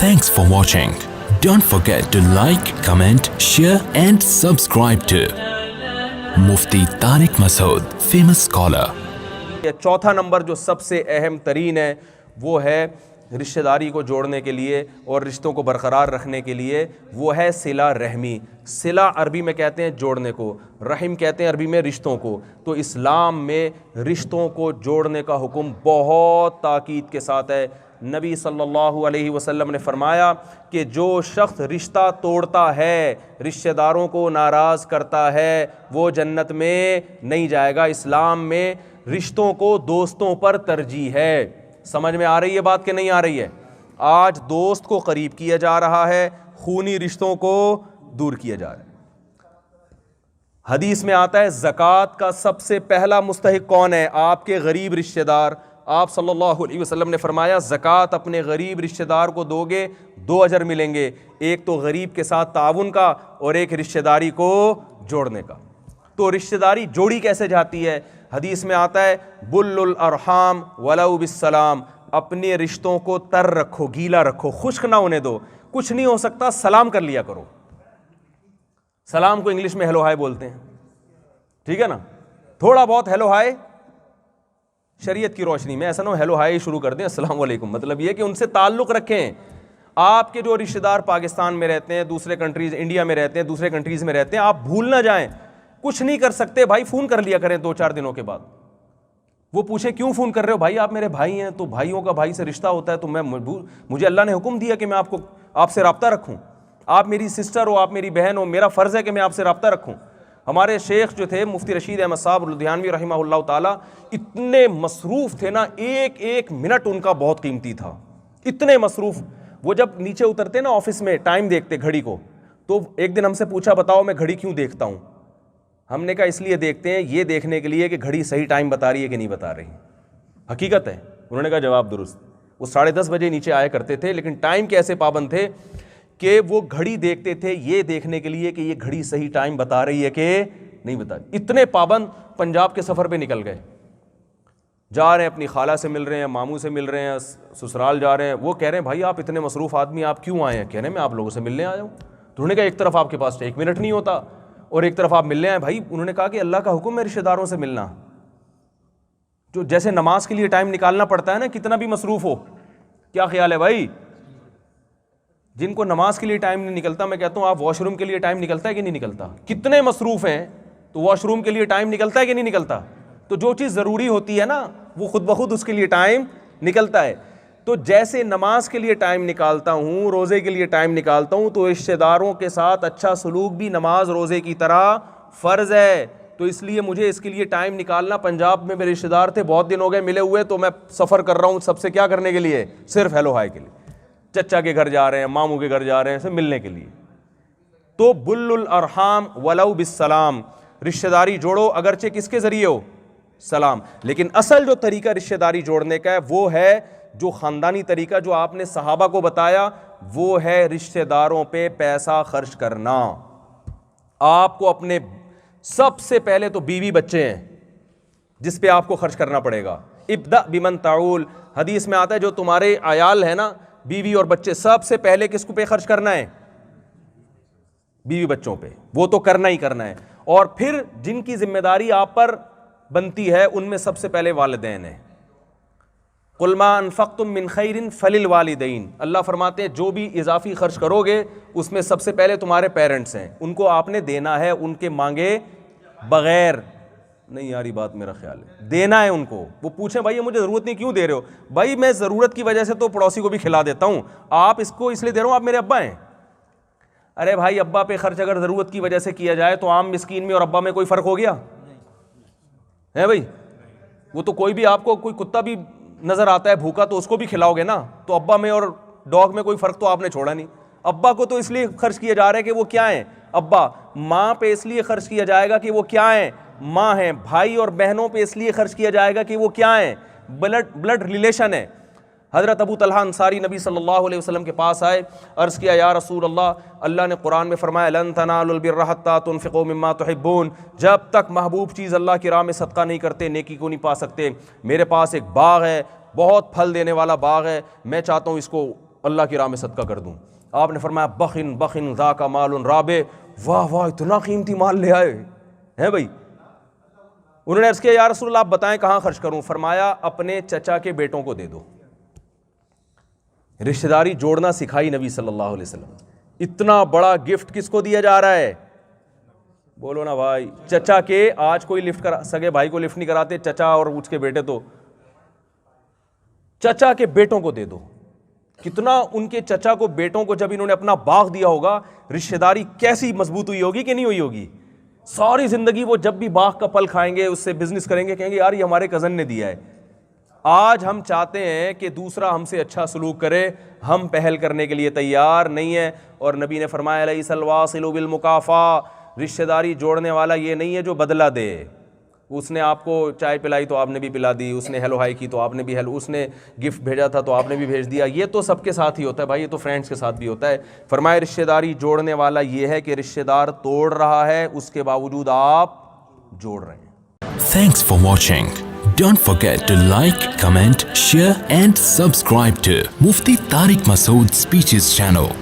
Thanks for watching. Don't forget to like, comment, share and subscribe to Mufti Tariq Masood, famous scholar. یہ چوتھا number جو سب سے اہم ترین ہے وہ ہے رشتہ داری کو جوڑنے کے لیے اور رشتوں کو برقرار رکھنے کے لیے، وہ ہے صلہ رحمی۔ صلہ عربی میں کہتے ہیں جوڑنے کو، رحم کہتے ہیں عربی میں رشتوں کو۔ تو اسلام میں رشتوں کو جوڑنے کا حکم بہت تاکید کے ساتھ ہے۔ نبی صلی اللہ علیہ وسلم نے فرمایا کہ جو شخص رشتہ توڑتا ہے، رشتہ داروں کو ناراض کرتا ہے، وہ جنت میں نہیں جائے گا۔ اسلام میں رشتوں کو دوستوں پر ترجیح ہے۔ سمجھ میں آ رہی ہے بات کہ نہیں آ رہی ہے؟ آج دوست کو قریب کیا جا رہا ہے، خونی رشتوں کو دور کیا جا رہا ہے۔ حدیث میں آتا ہے زکوٰۃ کا سب سے پہلا مستحق کون ہے؟ آپ کے غریب رشتہ دار۔ آپ صلی اللہ علیہ وسلم نے فرمایا زکوٰۃ اپنے غریب رشتہ دار کو دو گے 2 اجر ملیں گے، ایک تو غریب کے ساتھ تعاون کا اور ایک رشتہ داری کو جوڑنے کا۔ تو رشتہ داری جوڑی کیسے جاتی ہے؟ حدیث میں آتا ہے بل الارحام ولو بالسلام، اپنے رشتوں کو تر رکھو، گیلا رکھو، خشک نہ ہونے دو۔ کچھ نہیں ہو سکتا سلام کر لیا کرو۔ سلام کو انگلش میں ہیلو ہائی بولتے ہیں، ٹھیک ہے نا؟ تھوڑا بہت ہیلو ہائی شریعت کی روشنی میں، ایسا نہ ہو ہیلو ہائی شروع کر دیں السلام علیکم۔ مطلب یہ کہ ان سے تعلق رکھیں۔ آپ کے جو رشتہ دار پاکستان میں رہتے ہیں، دوسرے کنٹریز، انڈیا میں رہتے ہیں، دوسرے کنٹریز میں رہتے ہیں، آپ بھول نہ جائیں۔ کچھ نہیں کر سکتے بھائی، فون کر لیا کریں 2-4 دنوں کے بعد۔ وہ پوچھیں کیوں فون کر رہے ہو؟ بھائی آپ میرے بھائی ہیں، تو بھائیوں کا بھائی سے رشتہ ہوتا ہے، تو مجھے اللہ نے حکم دیا کہ میں آپ سے رابطہ رکھوں۔ آپ میری سسٹر ہو، آپ میری بہن ہو، میرا فرض ہے کہ میں آپ سے رابطہ رکھوں۔ ہمارے شیخ جو تھے مفتی رشید احمد صاحب لدھیانوی رحمہ اللہ تعالیٰ، اتنے مصروف تھے نا، ایک منٹ ان کا بہت قیمتی تھا، اتنے مصروف۔ وہ جب نیچے اترتے نا آفس میں، ٹائم دیکھتے گھڑی کو، تو ایک دن ہم سے پوچھا بتاؤ میں گھڑی کیوں دیکھتا ہوں؟ ہم نے کہا اس لیے دیکھتے ہیں، یہ دیکھنے کے لیے کہ گھڑی صحیح ٹائم بتا رہی ہے کہ نہیں بتا رہی۔ حقیقت ہے۔ انہوں نے کہا جواب درست۔ وہ 10:30 بجے نیچے آیا کرتے تھے، لیکن ٹائم کے ایسے پابند تھے کہ وہ گھڑی دیکھتے تھے یہ دیکھنے کے لیے کہ یہ گھڑی صحیح ٹائم بتا رہی ہے کہ نہیں بتا رہی۔ اتنے پابند پنجاب کے سفر پہ نکل گئے، جا رہے ہیں اپنی خالہ سے مل رہے ہیں، ماموں سے مل رہے ہیں، سسرال جا رہے ہیں۔ وہ کہہ رہے ہیں بھائی آپ اتنے مصروف آدمی آپ کیوں آئے ہیں؟ کہہ رہے ہیں میں آپ لوگوں سے ملنے آیا ہوں۔ تو انہوں نے کہا ایک طرف آپ کے پاس 1 منٹ نہیں ہوتا اور ایک طرف آپ ملنے آئے بھائی۔ انہوں نے کہا کہ اللہ کا حکم ہے رشتہ داروں سے ملنا، جو جیسے نماز کے لیے ٹائم نکالنا پڑتا ہے نا، کتنا بھی مصروف ہو۔ کیا خیال ہے بھائی؟ جن کو نماز کے لیے ٹائم نہیں نکلتا، میں کہتا ہوں آپ واش روم کے لیے ٹائم نکلتا ہے کہ نہیں نکلتا؟ کتنے مصروف ہیں تو واش روم کے لیے ٹائم نکلتا ہے کہ نہیں نکلتا؟ تو جو چیز ضروری ہوتی ہے نا، وہ خود بخود اس کے لیے ٹائم نکلتا ہے۔ تو جیسے نماز کے لیے ٹائم نکالتا ہوں، روزے کے لیے ٹائم نکالتا ہوں، تو رشتہ داروں کے ساتھ اچھا سلوک بھی نماز روزے کی طرح فرض ہے۔ تو اس لیے مجھے اس کے لیے ٹائم نکالنا، پنجاب میں میرے رشتہ دار تھے، بہت دن ہو گئے ملے ہوئے، تو میں سفر کر رہا ہوں سب سے کیا کرنے کے لیے؟ صرف ہیلو ہائی کے لیے۔ چچا کے گھر جا رہے ہیں، ماموں کے گھر جا رہے ہیں، سب ملنے کے لیے۔ تو بل الارحام ولو بالسلام، رشتہ داری جوڑو اگرچہ کس کے ذریعے ہو؟ سلام۔ لیکن اصل جو طریقہ رشتہ داری جوڑنے کا ہے وہ ہے جو خاندانی طریقہ جو آپ نے صحابہ کو بتایا، وہ ہے رشتہ داروں پہ پیسہ خرچ کرنا۔ آپ کو اپنے سب سے پہلے تو بیوی بچے ہیں جس پہ آپ کو خرچ کرنا پڑے گا۔ ابدأ بمن تعول، حدیث میں آتا ہے جو تمہارے عیال ہے نا، بیوی اور بچے، سب سے پہلے کس کو پہ خرچ کرنا ہے؟ بیوی بچوں پہ، وہ تو کرنا ہی کرنا ہے۔ اور پھر جن کی ذمہ داری آپ پر بنتی ہے ان میں سب سے پہلے والدین ہیں۔ قل ما انفقتم من خیر فللوالدین، اللہ فرماتے ہیں جو بھی اضافی خرچ کرو گے اس میں سب سے پہلے تمہارے پیرنٹس ہیں، ان کو آپ نے دینا ہے، ان کے مانگے بغیر نہیں۔ یاری بات میرا خیال ہے دینا ہے ان کو۔ وہ پوچھیں بھائی یہ مجھے ضرورت نہیں کیوں دے رہے ہو؟ بھائی میں ضرورت کی وجہ سے تو پڑوسی کو بھی کھلا دیتا ہوں، آپ اس کو اس لیے دے رہا ہوں آپ میرے ابا ہیں۔ ارے بھائی ابا پہ خرچ اگر ضرورت کی وجہ سے کیا جائے تو عام مسکین میں اور ابا میں کوئی فرق ہو گیا ہے بھائی؟ وہ تو کوئی بھی آپ کو کوئی کتا بھی نظر آتا ہے بھوکا تو اس کو بھی کھلاؤ گے نا، تو ابا میں اور ڈاگ میں کوئی فرق تو آپ نے چھوڑا نہیں۔ ابا کو تو اس لیے خرچ کیا جا رہا ہے کہ وہ کیا ہیں؟ ابا۔ ماں پہ اس لیے خرچ کیا جائے گا کہ وہ کیا ہیں؟ ماں ہیں۔ بھائی اور بہنوں پہ اس لیے خرچ کیا جائے گا کہ وہ کیا ہیں؟ بلڈ ریلیشن ہے۔ حضرت ابو طلحہ انصاری نبی صلی اللہ علیہ وسلم کے پاس آئے، عرض کیا یا رسول اللہ، اللہ نے قرآن میں فرمایا لن تنالوا البر حتى تنفقوا مما تحبون، جب تک محبوب چیز اللہ کی راہ میں صدقہ نہیں کرتے نیکی کو نہیں پا سکتے۔ میرے پاس ایک باغ ہے، بہت پھل دینے والا باغ ہے، میں چاہتا ہوں اس کو اللہ کی راہ میں صدقہ کر دوں. آپ نے فرمایا بخن بخن ذاک مال رابع, واہ واہ اتنا قیمتی مال لے آئے ہیں بھائی. انہوں نے عرض کیا یا رسول اللہ آپ بتائیں کہاں خرچ کروں. فرمایا اپنے چچا کے بیٹوں کو دے دو. رشتہ داری جوڑنا سکھائی نبی صلی اللہ علیہ وسلم. اتنا بڑا گفٹ کس کو دیا جا رہا ہے؟ بولو نا بھائی. چچا کے آج کوئی لفٹ سگے بھائی کو لفٹ نہیں کراتے, چچا اور اس کے بیٹے تو چچا کے بیٹوں کو دے دو. کتنا ان کے چچا کو بیٹوں کو جب انہوں نے اپنا باغ دیا ہوگا, رشتہ داری کیسی مضبوط ہوئی ہوگی کہ نہیں ہوئی ہوگی. ساری زندگی وہ جب بھی باغ کا پھل کھائیں گے, اس سے بزنس کریں گے, کہیں گے یار یہ ہمارے کزن نے دیا ہے. آج ہم چاہتے ہیں کہ دوسرا ہم سے اچھا سلوک کرے, ہم پہل کرنے کے لیے تیار نہیں ہے. اور نبی نے فرمایا لیس الواصل بالمکافہ, رشتہ داری جوڑنے والا یہ نہیں ہے جو بدلہ دے. اس نے آپ کو چائے پلائی تو آپ نے بھی پلا دی, اس نے ہیلو ہائی کی تو آپ نے بھی ہیلو, اس نے گفٹ بھیجا تھا تو آپ نے بھی بھیج دیا. یہ تو سب کے ساتھ ہی ہوتا ہے بھائی, یہ تو فرینڈس کے ساتھ بھی ہوتا ہے. فرمایا رشتہ داری جوڑنے والا یہ ہے کہ رشتہ دار توڑ رہا ہے اس کے باوجود آپ جوڑ رہے ہیں. Thanks for watching. Don't forget to like, comment, share and subscribe to Mufti Tariq Masood Speeches channel.